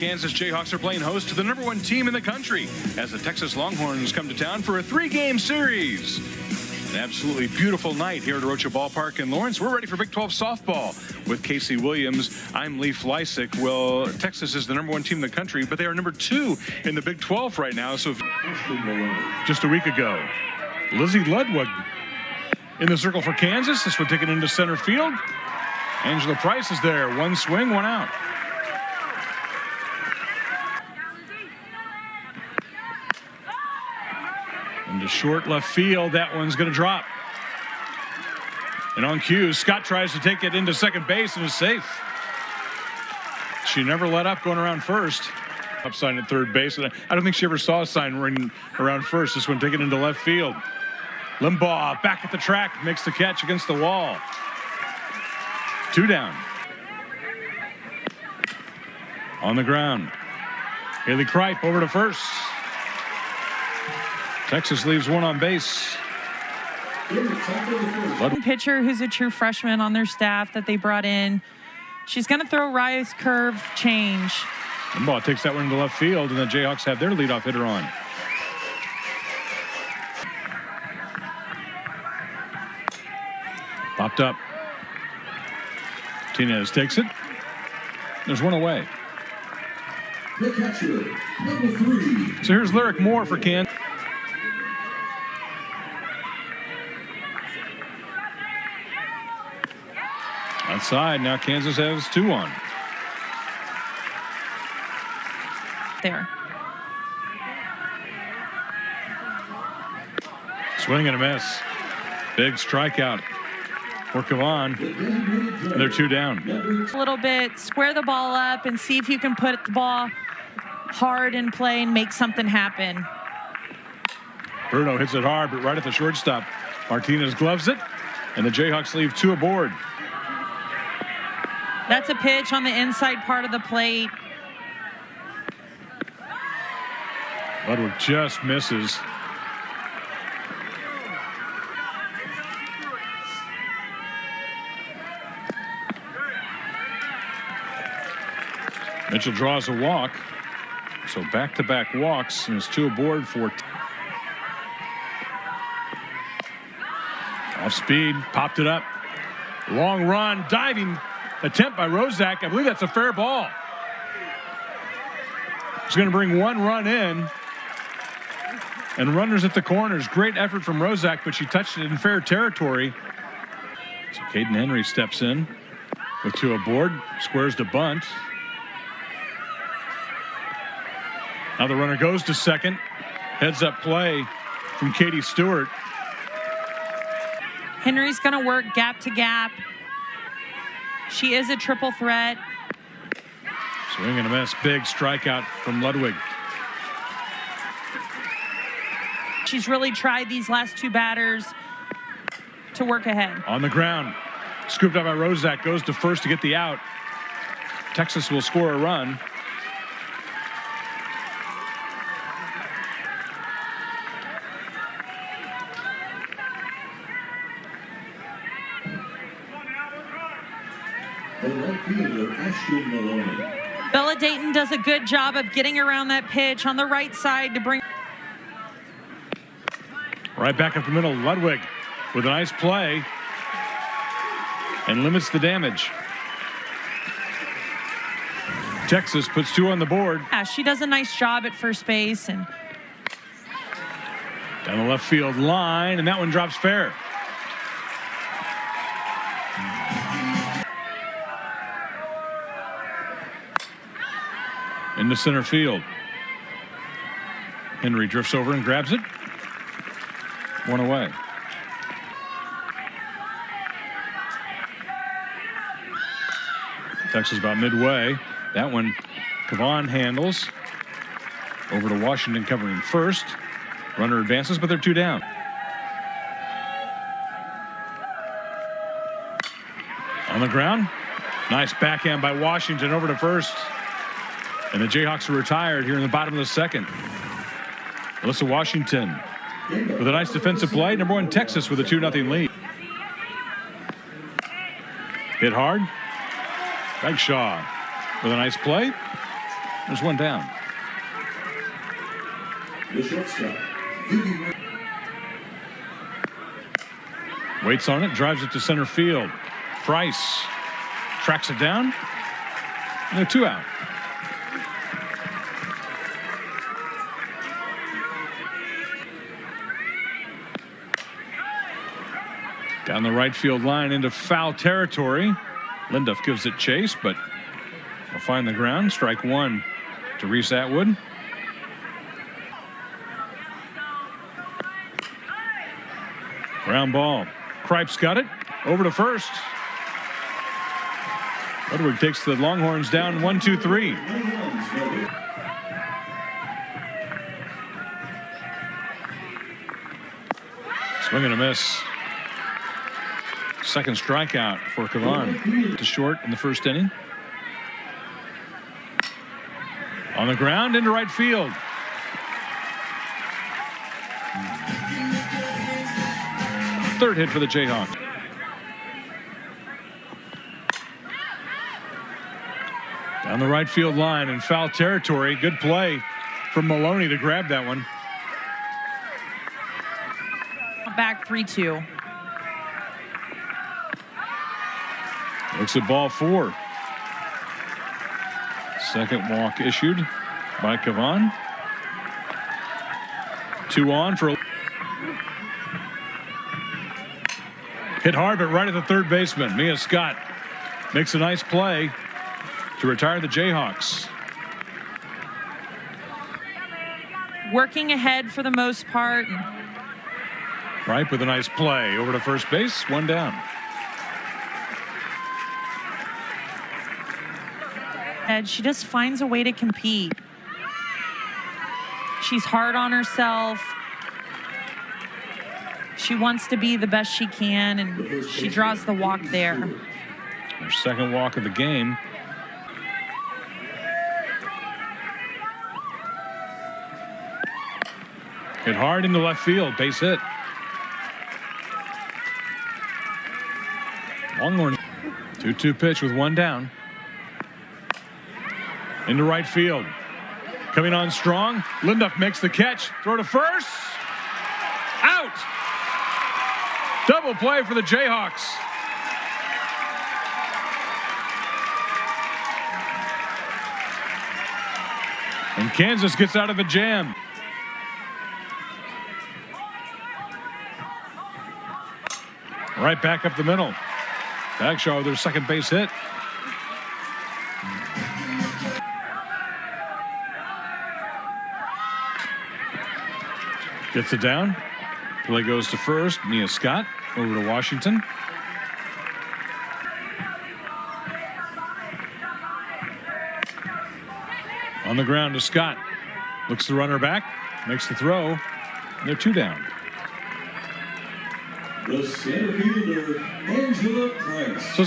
Kansas Jayhawks are playing host to the #1 team in the country as the Texas Longhorns come to town for a 3-game series. An absolutely beautiful night here at Rocha Ballpark in Lawrence. We're ready for Big 12 softball with Casey Williams. I'm Leif Lysick. Well, Texas is the #1 team in the country, but they are #2 in the Big 12 right now. So just a week ago, Lizzie Ludwig in the circle for Kansas. This one taken into center field. Angela Price is there. One swing, one out. Into short left field. That one's going to drop. And on cue, Scott tries to take it into second base and is safe. She never let up going around first. Up sign at third base. And I don't think she ever saw a sign running around first. This one taken into left field. Limbaugh back at the track, makes the catch against the wall. 2 down. On the ground. Haley Kripe over to first. Texas leaves one on base. Pitcher who's a true freshman on their staff that they brought in. She's going to throw rise curve change. Limbaugh takes that one into left field, and the Jayhawks have their leadoff hitter on. Popped up. Martinez takes it. There's one away. The catcher, number 3. So here's Lyric Moore for Kansas. Outside, now Kansas has 2 on. There. Swing and a miss. Big strikeout for Kavan. They're 2 down. A little bit, square the ball up and see if you can put the ball hard in play and make something happen. Bruno hits it hard, but right at the shortstop. Martinez gloves it, and the Jayhawks leave 2 aboard. That's a pitch on the inside part of the plate. Ludwig just misses. Mitchell draws a walk. So back-to-back walks, and it's 2 aboard for. Off speed, popped it up. Long run, diving attempt by Rozak. I believe that's a fair ball. It's going to bring 1 run in. And runners at the corners. Great effort from Rozak, but she touched it in fair territory. So Caden Henry steps in with 2 aboard. Squares to bunt. Now the runner goes to second. Heads up play from Katie Stewart. Henry's going to work gap to gap. She is a triple threat. Swing and a miss. Big strikeout from Ludwig. She's really tried these last 2 batters to work ahead. On the ground. Scooped up by Rozak. Goes to first to get the out. Texas will score a run. Bella Dayton does a good job of getting around that pitch on the right side to bring. Right back up the middle, Ludwig with a nice play and limits the damage. Texas puts 2 on the board. Yeah, she does a nice job at first base and down the left field line, and that one drops fair. Into center field. Henry drifts over and grabs it. 1 away. Texas about midway. That one Kavan handles. Over to Washington covering first. Runner advances, but they're 2 down. On the ground. Nice backhand by Washington over to first. And the Jayhawks are retired here in the bottom of the second. Alyssa Washington with a nice defensive play. #1 Texas with a 2-0 lead. Hit hard. Bagshaw with a nice play. There's one down. The shortstop, Vivi. Waits on it, drives it to center field. Price tracks it down. And they're 2 out. Down the right field line into foul territory. Linduff gives it chase, but will find the ground. Strike one to Reese Atwood. Ground ball. Kripes got it over to first. Woodward takes the Longhorns down 1-2-3. Swing and a miss. Second strikeout for Cavan. To short in the first inning. On the ground into right field. Third hit for the Jayhawks. Down the right field line in foul territory. Good play from Maloney to grab that one. Back 3-2. Looks at ball 4. Second walk issued by Cavan. 2 on for. Hit hard, but right at the third baseman. Mia Scott makes a nice play to retire the Jayhawks. Working ahead for the most part. Ripe with a nice play over to first base. One down. And she just finds a way to compete. She's hard on herself. She wants to be the best she can, and she draws the walk there. Her second walk of the game. Hit hard into left field. Base hit. Longhorn. 2-2 pitch with one down. Into right field. Coming on strong. Linduff makes the catch. Throw to first. Out. Double play for the Jayhawks. And Kansas gets out of the jam. Right back up the middle. Bagshaw with their second base hit. Gets it down. Play goes to first. Mia Scott over to Washington. On the ground to Scott. Looks the runner back. Makes the throw. They're 2 down. The center fielder, Angela Price. So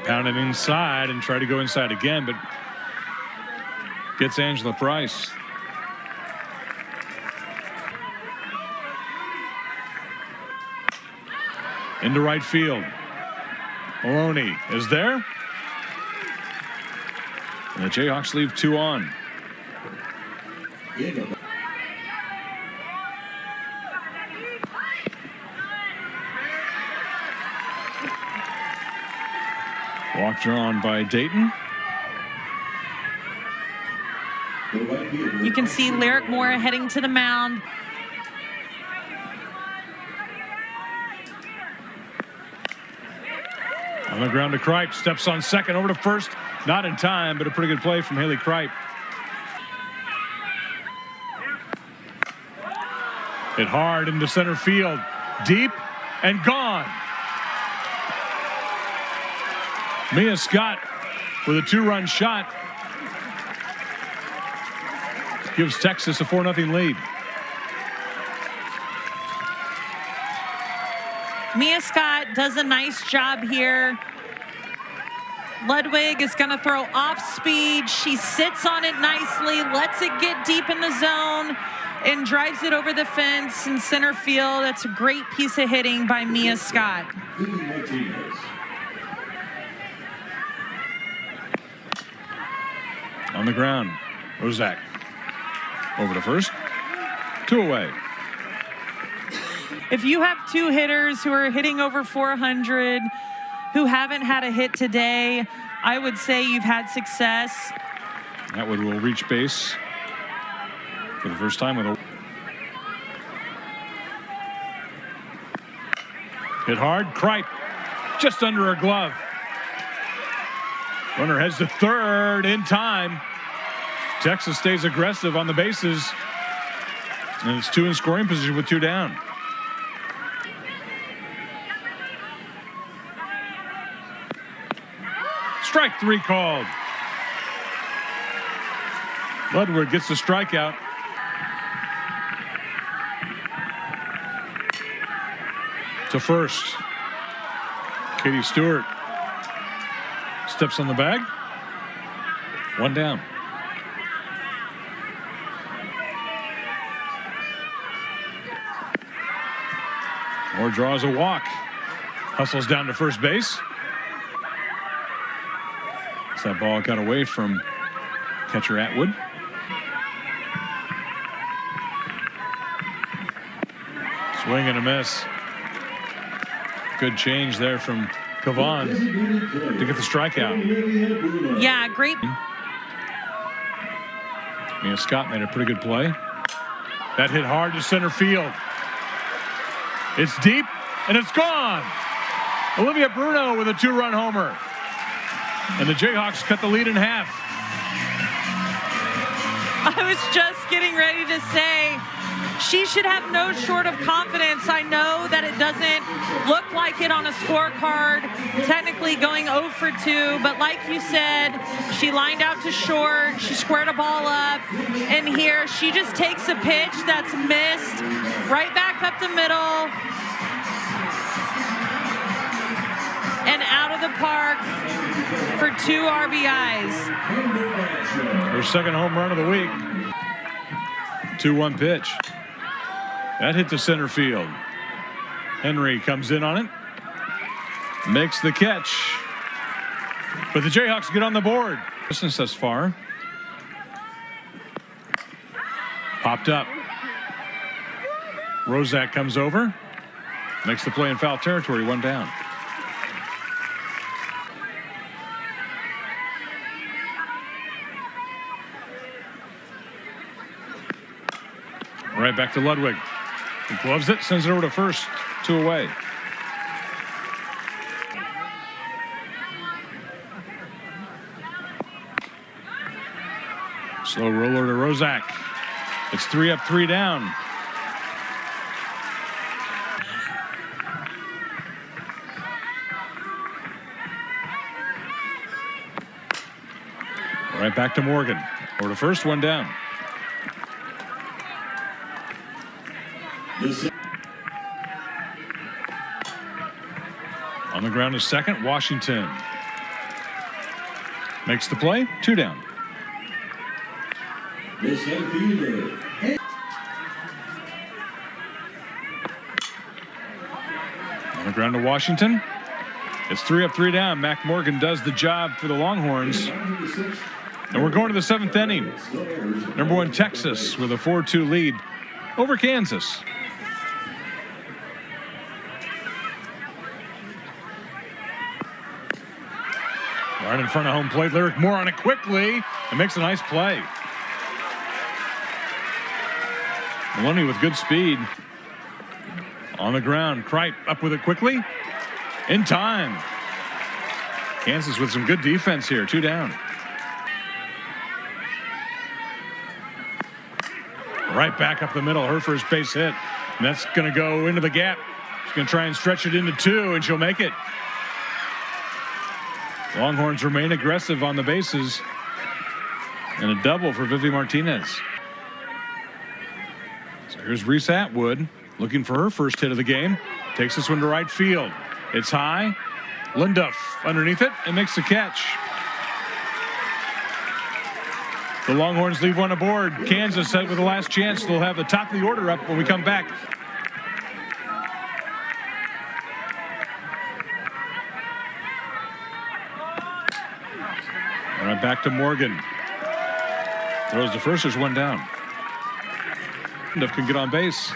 pounding inside and try to go inside again, but gets Angela Price. Into right field. Maloney is there. And the Jayhawks leave 2 on. Walk drawn by Dayton. You can see Lyric Moore heading to the mound. On the ground to Kripe. Steps on second over to first. Not in time, but a pretty good play from Haley Kripe. Hit hard into center field. Deep and gone. Mia Scott with a 2-run shot gives Texas a 4-0 lead. Mia Scott does a nice job here. Ludwig is going to throw off speed. She sits on it nicely, lets it get deep in the zone, and drives it over the fence in center field. That's a great piece of hitting by Mia Scott. On the ground, Rozak over to first. 2 away. If you have two hitters who are hitting over 400, who haven't had a hit today, I would say you've had success. Atwood will reach base for the first time with a hit hard. Kripe just under a glove. Runner heads to third in time. Texas stays aggressive on the bases. And it's 2 in scoring position with 2 down. Strike 3 called. Ludwig gets the strikeout. To first. Katie Stewart steps on the bag. 1 down. Moore draws a walk. Hustles down to first base. So that ball got away from catcher Atwood. Swing and a miss. Good change there from Kavan to get the strikeout. Yeah, great. Mia Scott made a pretty good play. That hit hard to center field. It's deep and it's gone. Olivia Bruno with a 2-run homer. And the Jayhawks cut the lead in half. I was just getting ready to say she should have no short of confidence. I know that it doesn't look like it on a scorecard, technically going 0 for 2, but like you said, she lined out to short, she squared a ball up, and here she just takes a pitch that's missed right back up the middle and out of the park for 2 RBIs. Her second home run of the week. 2-1 pitch. That hit to center field. Henry comes in on it. Makes the catch. But the Jayhawks get on the board. Distance thus far. Popped up. Rozak comes over. Makes the play in foul territory. 1 down. Right back to Ludwig. He gloves it, sends it over to first. 2 away. Slow roller to Rozak. It's 3 up, 3 down. Right back to Morgan. Over to first, 1 down. On the ground is second, Washington. Makes the play, 2 down. On the ground to Washington. It's 3 up, 3 down. Mac Morgan does the job for the Longhorns. And we're going to the 7th inning. Number 1 Texas with a 4-2 lead over Kansas. Right in front of home plate, Lyric Moore on it quickly and makes a nice play. Maloney with good speed. On the ground, Kripe up with it quickly. In time. Kansas with some good defense here, 2 down. Right back up the middle, her first base hit. And that's going to go into the gap. She's going to try and stretch it into 2, and she'll make it. Longhorns remain aggressive on the bases. And a double for Vivi Martinez. So here's Reese Atwood looking for her first hit of the game. Takes this one to right field. It's high. Linduff underneath it and makes the catch. The Longhorns leave 1 aboard. Kansas with the last chance. They'll have the top of the order up when we come back. All right, back to Morgan. Throws to first, there's one down. Duff can get on base.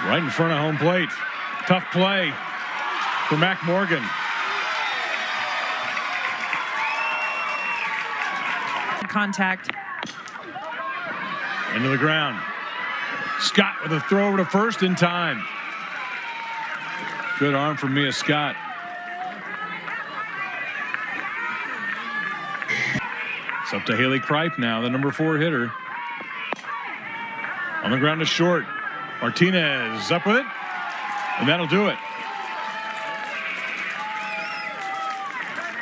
Right in front of home plate. Tough play for Mac Morgan. Contact. Into the ground. Scott with a throw over to first in time. Good arm from Mia Scott. It's up to Haley Kripe now, the number 4 hitter. On the ground to short. Martinez up with it, and that'll do it.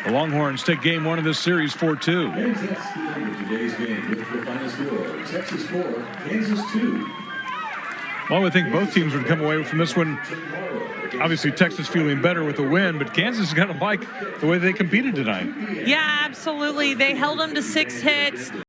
The Longhorns take game 1 of this series 4-2. And that's the end of today's game with the final score. Texas 4, Kansas 2. Well, I would think both teams would come away from this one. Obviously, Texas feeling better with the win, but Kansas is going to like the way they competed tonight. Yeah, absolutely. They held them to 6 hits.